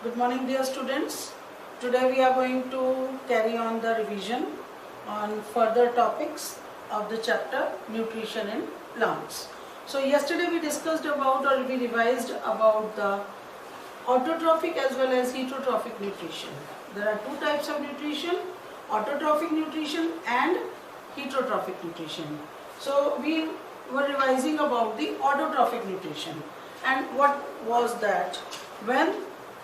Good morning, dear students. Today we are going to carry on the revision on further topics of the chapter Nutrition in Plants. So yesterday we discussed about, or we revised about, the autotrophic as well as heterotrophic nutrition. There are two types of nutrition: autotrophic nutrition and heterotrophic nutrition. So we were revising about the autotrophic nutrition, and what was that? When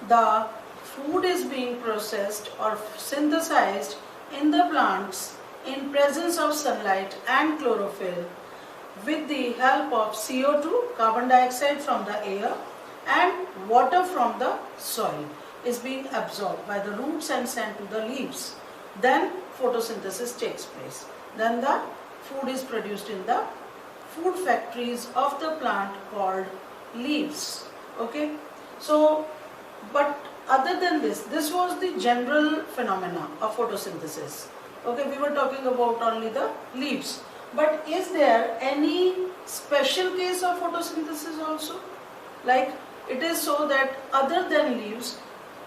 the food is being processed or synthesized in the plants in presence of sunlight and chlorophyll with the help of CO2, carbon dioxide from the air, and water from the soil is being absorbed by the roots and sent to the leaves. Then photosynthesis takes place. Then the food is produced in the food factories of the plant called leaves. Okay, so but other than this was the general phenomena of photosynthesis. Okay, we were talking about only the leaves. But is there any special case of photosynthesis also? Like, it is so that other than leaves,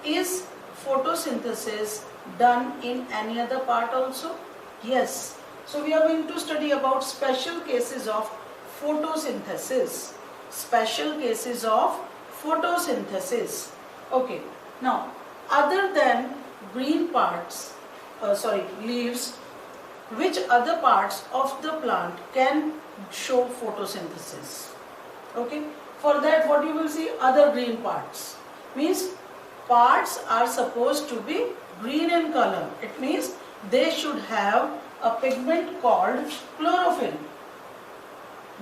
is photosynthesis done in any other part also? Yes. So we are going to study about special cases of photosynthesis. Special cases of photosynthesis. Okay. Now, other than green parts, leaves, which other parts of the plant can show photosynthesis? Okay. For that, what you will see, other green parts. Means parts are supposed to be green in color. It means they should have a pigment called chlorophyll.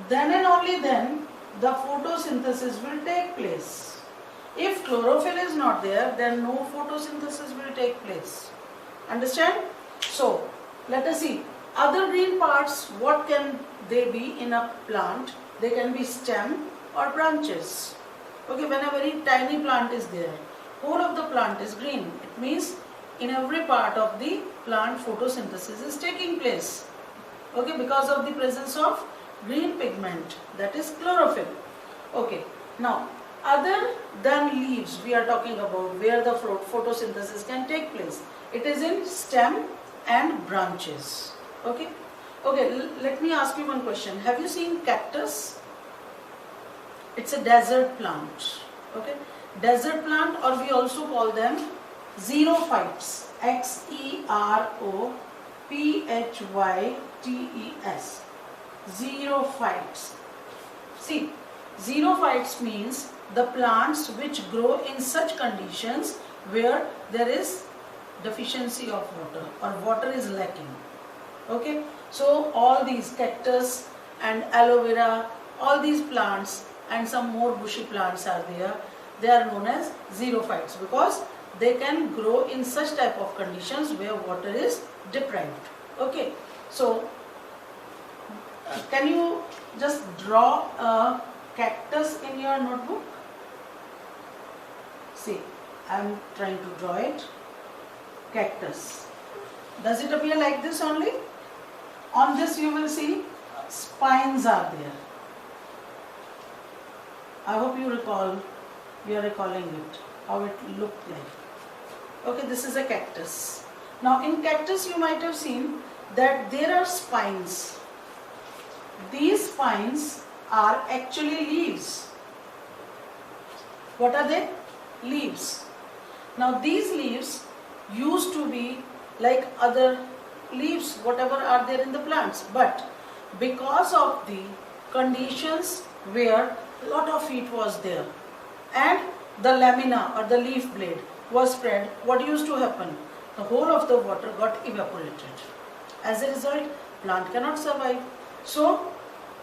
Then and only then the photosynthesis will take place. If chlorophyll is not there, then no photosynthesis will take place. Understand? So, let us see. Other green parts, what can they be in a plant? They can be stem or branches. Okay, when a very tiny plant is there, whole of the plant is green. It means in every part of the plant photosynthesis is taking place. Okay, because of the presence of green pigment, that is chlorophyll. Okay, now other than leaves we are talking about where the photosynthesis can take place. It is in stem and branches. Okay, let me ask you one question. Have you seen cactus? It's a desert plant. Okay, desert plant, or we also call them xerophytes. Xerophytes. Xerophytes. See, xerophytes means the plants which grow in such conditions where there is deficiency of water or water is lacking. Okay, so all these cactus and aloe vera, all these plants and some more bushy plants are there. They are known as xerophytes because they can grow in such type of conditions where water is deprived. Okay, so can you just draw a cactus in your notebook? See, I am trying to draw it. Cactus. Does it appear like this only? On this you will see spines are there. I hope you are recalling it, how it looked like. Okay, this is a cactus. Now in cactus you might have seen that there are spines. These spines are actually leaves. What are they? Leaves. Now these leaves used to be like other leaves, whatever are there in the plants, but because of the conditions where a lot of heat was there and the lamina or the leaf blade was spread, what used to happen? The whole of the water got evaporated. As a result, plant cannot survive. So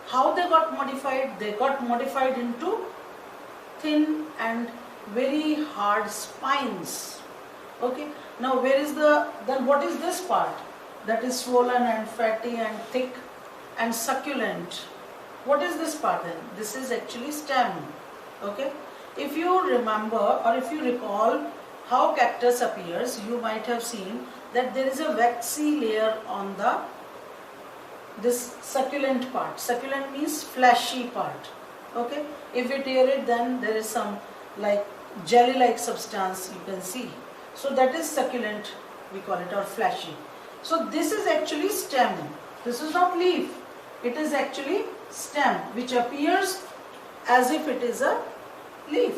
how they got modified? They got modified into thin and very hard spines. Okay, now then what is this part that is swollen and fatty and thick and succulent? What is this part then? This is actually stem. Okay, if you remember or if you recall how cactus appears, you might have seen that there is a waxy layer on this succulent part. Succulent means fleshy part. Okay, if we tear it, then there is some like jelly like substance you can see. So that is succulent, we call it, or fleshy. So this is actually stem. This is not leaf. It is actually stem, which appears as if it is a leaf.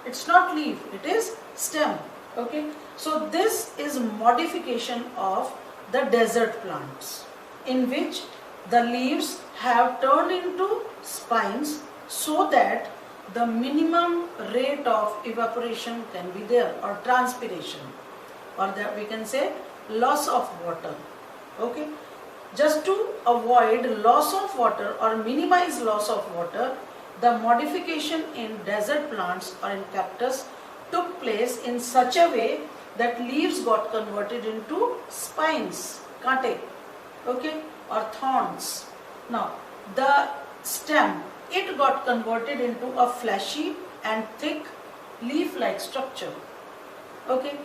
It's not leaf, it is stem. Okay. So this is modification of the desert plants, in which the leaves have turned into spines so that the minimum rate of evaporation can be there, or transpiration, or that we can say loss of water. Okay. Just to avoid loss of water or minimize loss of water, the modification in desert plants or in cactus took place in such a way that leaves got converted into spines, kante, okay, or thorns. Now, the stem, it got converted into a fleshy and thick leaf-like structure. Okay.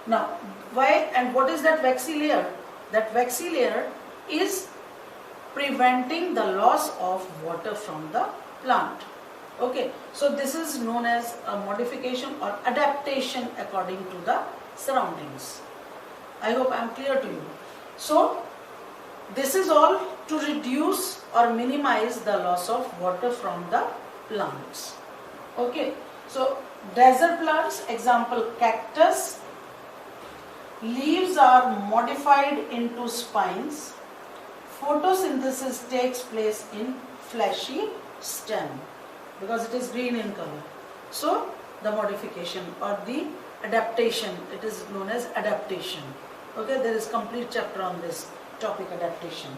Now, why and what is that waxy layer? That waxy layer is preventing the loss of water from the plant. Okay. So this is known as a modification or adaptation according to the surroundings. I hope I am clear to you. So this is all to reduce or minimize the loss of water from the plants. Okay. So desert plants, example cactus, leaves are modified into spines. Photosynthesis takes place in fleshy stem because it is green in color. So the modification or the adaptation, it is known as adaptation. Okay, there is complete chapter on this topic, adaptation.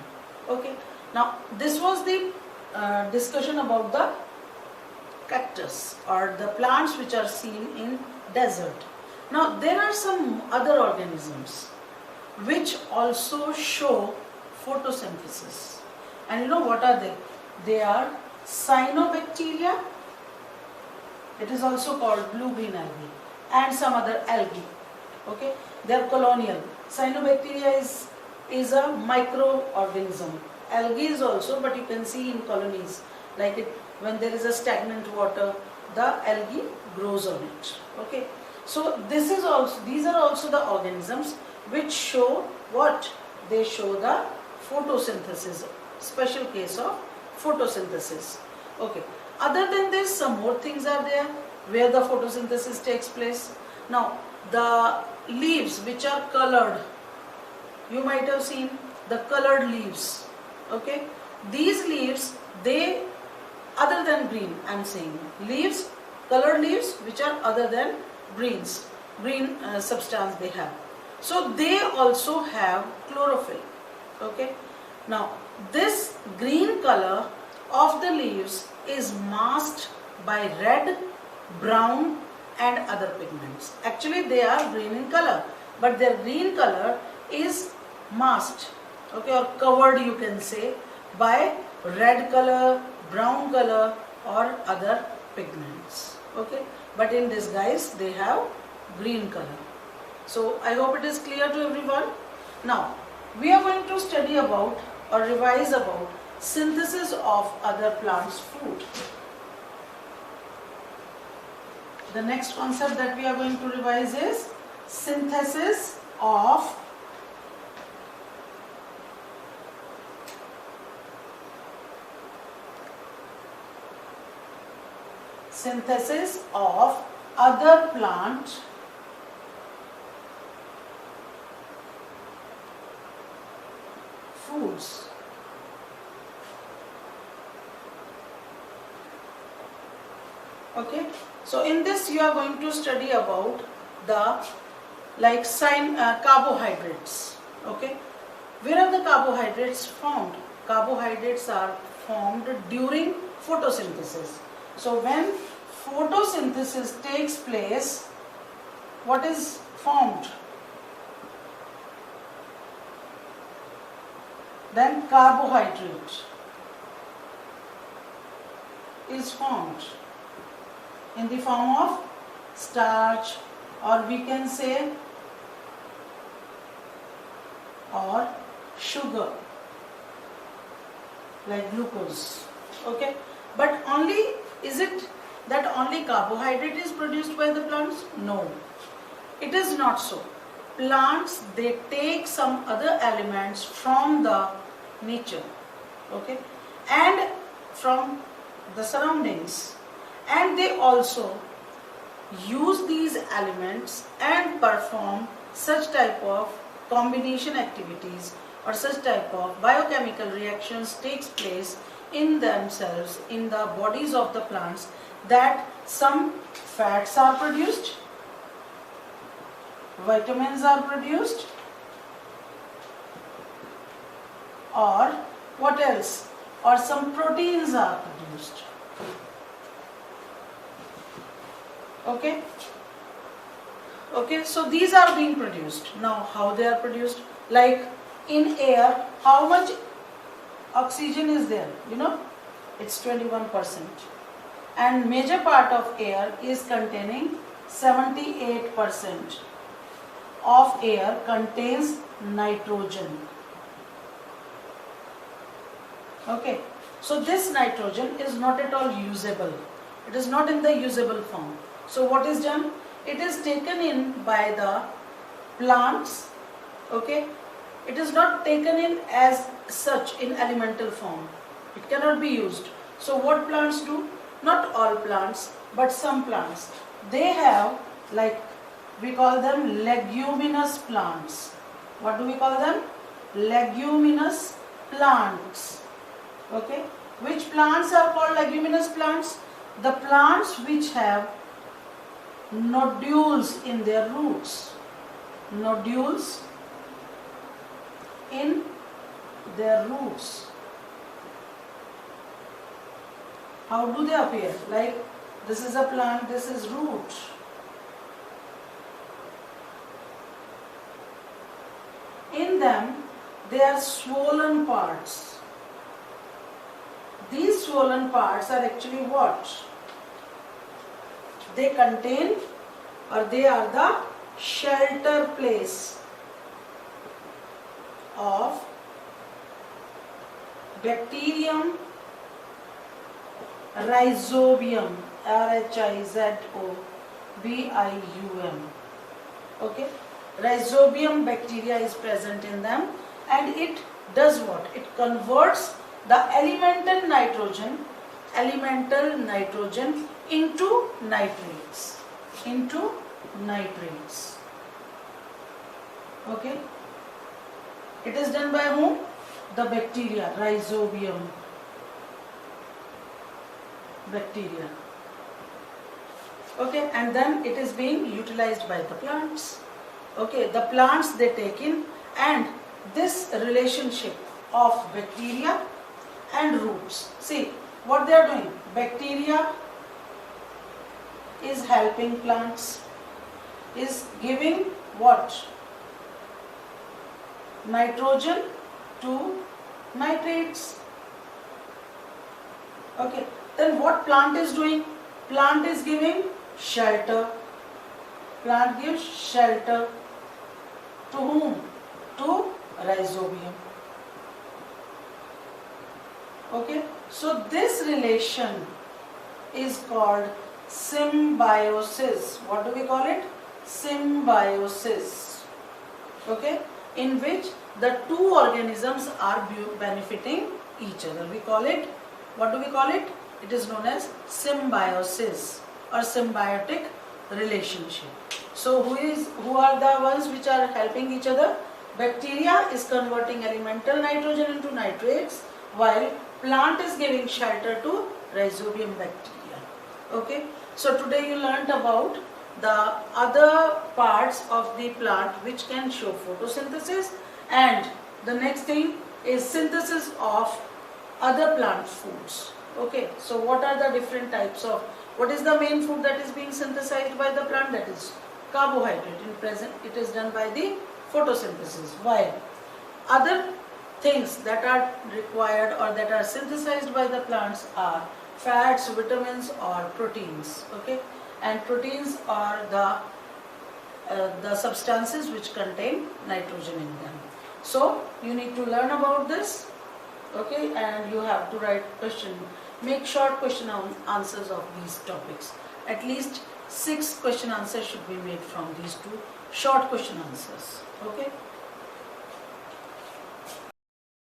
Okay, now this was the discussion about the cactus or the plants which are seen in desert. Now there are some other organisms which also show photosynthesis, and you know what are they? They are cyanobacteria, it is also called blue-green algae, and some other algae. Okay, they are colonial. Cyanobacteria is a microorganism. Algae is also, but you can see in colonies, like it, when there is a stagnant water, the algae grows on it. Okay, so this is also, these are also the organisms which show what? They show the photosynthesis, special case of photosynthesis. Okay, other than this, some more things are there where the photosynthesis takes place. Now the leaves which are colored, you might have seen the colored leaves. Okay, these leaves, they, other than green, I am saying leaves, colored leaves which are other than green substance they have. So they also have chlorophyll. Okay, now this green color of the leaves is masked by red, brown and other pigments. Actually they are green in color, but their green color is masked, okay, or covered, you can say, by red color, brown color or other pigments. Okay, but in disguise they have green color. So I hope it is clear to everyone. Now we are going to study about or revise about synthesis of other plants' food. The next concept that we are going to revise is synthesis of other plant foods. Okay, so in this you are going to study about the carbohydrates. Okay, where are the carbohydrates found? Carbohydrates are formed during photosynthesis. So when photosynthesis takes place, what is formed? Then carbohydrate is formed in the form of starch, or we can say or sugar, like glucose. Okay, but only is it that only carbohydrate is produced by the plants? No, it is not so. Plants, they take some other elements from the nature, okay, and from the surroundings, and they also use these elements and perform such type of combination activities or such type of biochemical reactions takes place in themselves, in the bodies of the plants, that some fats are produced, vitamins are produced, or what else, or some proteins are produced. Okay, so these are being produced. Now how they are produced? Like in air, how much oxygen is there? You know, it's 21%, and major part of air is containing 78% of air contains nitrogen. Okay, so this nitrogen is not at all usable. It is not in the usable form. So what is done? It is taken in by the plants. Okay, it is not taken in as such in elemental form. It cannot be used. So what plants do? Not all plants, but some plants. They have, like, we call them leguminous plants. What do we call them? Leguminous plants. Okay, which plants are called leguminous plants? The plants which have nodules in their roots. Nodules in their roots. How do they appear? Like, this is a plant, this is root. In them, there are swollen parts. These swollen parts are actually what? They contain, or they are the shelter place of Bacterium rhizobium, rhizobium. Okay, rhizobium bacteria is present in them, and it does what? It converts the elemental nitrogen into nitrates. Okay, it is done by whom? The bacteria, rhizobium bacteria. Okay, and then it is being utilized by the plants. Okay, the plants, they take in, and this relationship of bacteria and roots. See what they are doing. Bacteria is helping plants, is giving what? Nitrogen to nitrates. Okay, then what plant is doing? Plant is giving shelter. Plant gives shelter to whom? To rhizobium. Okay, so this relation is called symbiosis. What do we call it? Symbiosis. Okay, in which the two organisms are benefiting each other. We call it, what do we call it? It is known as symbiosis or symbiotic relationship. So who are the ones which are helping each other? Bacteria is converting elemental nitrogen into nitrates, while plant is giving shelter to rhizobium bacteria. Okay, so today you learnt about the other parts of the plant which can show photosynthesis, and the next thing is synthesis of other plant foods. Okay, so what are the different types of, what is the main food that is being synthesized by the plant? That is carbohydrate. In present it is done by the photosynthesis, while other things that are required or that are synthesized by the plants are fats, vitamins, or proteins. Okay, and proteins are the substances which contain nitrogen in them. So you need to learn about this. Okay, and you have to write question. make short answers of these topics. At least 6 question answers should be made from these 2 short question answers. Okay.